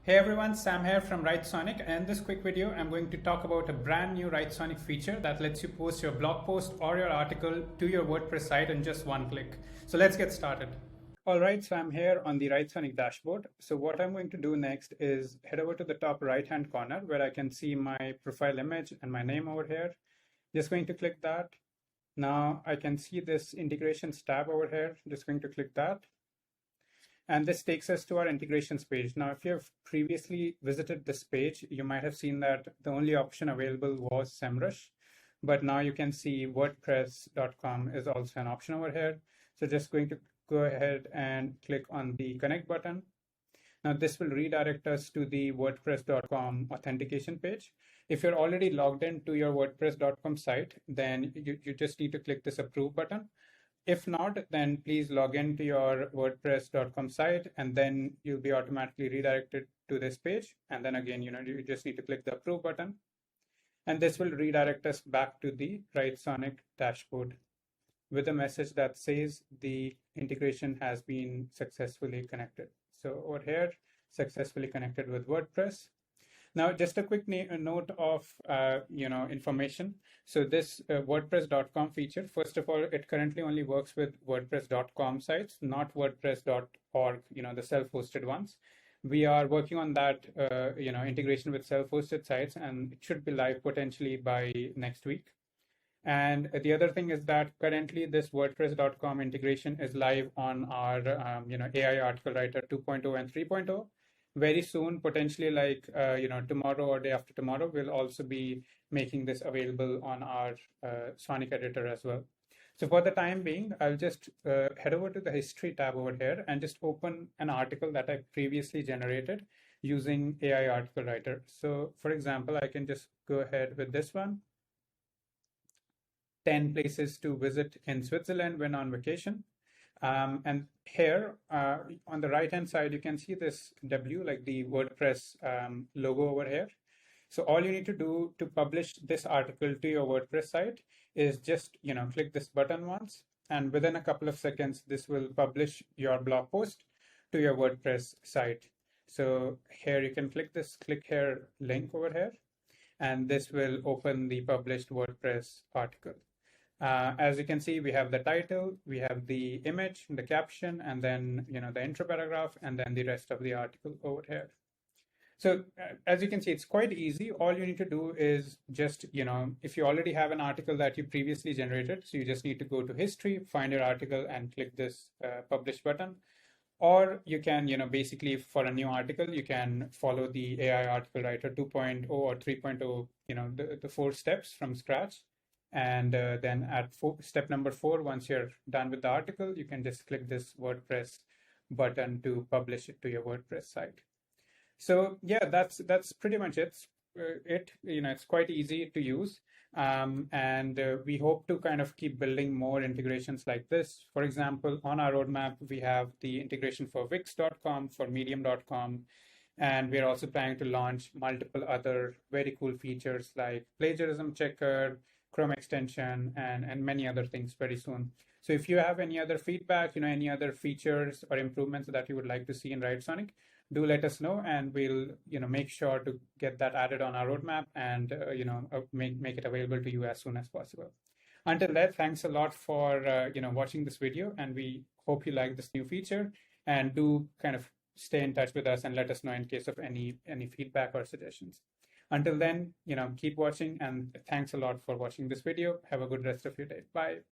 Hey everyone, Sam here from Writesonic, and in this quick video I'm going to talk about a brand new Writesonic feature that lets you post your blog post or your article to your WordPress site in just one click. So let's get started. Alright, so I'm here on the Writesonic dashboard. So what I'm going to do next is head over to the top right hand corner where I can see my profile image and my name over here. Just going to click that. Now I can see this integrations tab over here. Just going to click that. And this takes us to our integrations page. Now, if you have previously visited this page, you might have seen that the only option available was SEMrush, but now you can see WordPress.com is also an option over here. So just going to go ahead and click on the connect button. Now this will redirect us to the WordPress.com authentication page. If you're already logged into your WordPress.com site, then you just need to click this approve button. If not, then please log into your WordPress.com site and then you'll be automatically redirected to this page. And then again, you just need to click the approve button. And this will redirect us back to the Writesonic dashboard with a message that says the integration has been successfully connected. So over here, successfully connected with WordPress. Now, just a quick note of information. So this WordPress.com feature, first of all, it currently only works with WordPress.com sites, not WordPress.org, the self-hosted ones. We are working on that, integration with self-hosted sites, and it should be live potentially by next week. And the other thing is that currently this WordPress.com integration is live on our, AI article writer 2.0 and 3.0. Very soon, potentially like, tomorrow or day after tomorrow, we'll also be making this available on our Sonic editor as well. So for the time being, I'll just head over to the history tab over here and just open an article that I previously generated using AI article writer. So for example, I can just go ahead with this one. 10 places to visit in Switzerland when on vacation. And here on the right hand side, you can see this W, like the WordPress logo over here. So all you need to do to publish this article to your WordPress site is just click this button once, and within a couple of seconds, this will publish your blog post to your WordPress site. So here you can click this click here link over here, and this will open the published WordPress article. As you can see, we have the title, we have the image, the caption, and then the intro paragraph, and then the rest of the article over here. So as you can see, it's quite easy. All you need to do is just, if you already have an article that you previously generated, so you just need to go to history, find your article, and click this publish button. Or you can, basically for a new article, you can follow the AI article writer 2.0 or 3.0, the 4 steps from scratch. And then at step number 4, once you're done with the article, you can just click this WordPress button to publish it to your WordPress site. So yeah, that's pretty much it. It's quite easy to use. And we hope to kind of keep building more integrations like this. For example, on our roadmap, we have the integration for Wix.com, for Medium.com, and we're also planning to launch multiple other very cool features like plagiarism checker, Chrome extension, and many other things very soon. So if you have any other feedback, any other features or improvements that you would like to see in Writesonic, do let us know, and we'll make sure to get that added on our roadmap and make it available to you as soon as possible. Until then, thanks a lot for watching this video, and we hope you like this new feature, and do kind of stay in touch with us and let us know in case of any feedback or suggestions. Until then, keep watching, and thanks a lot for watching this video. Have a good rest of your day. Bye.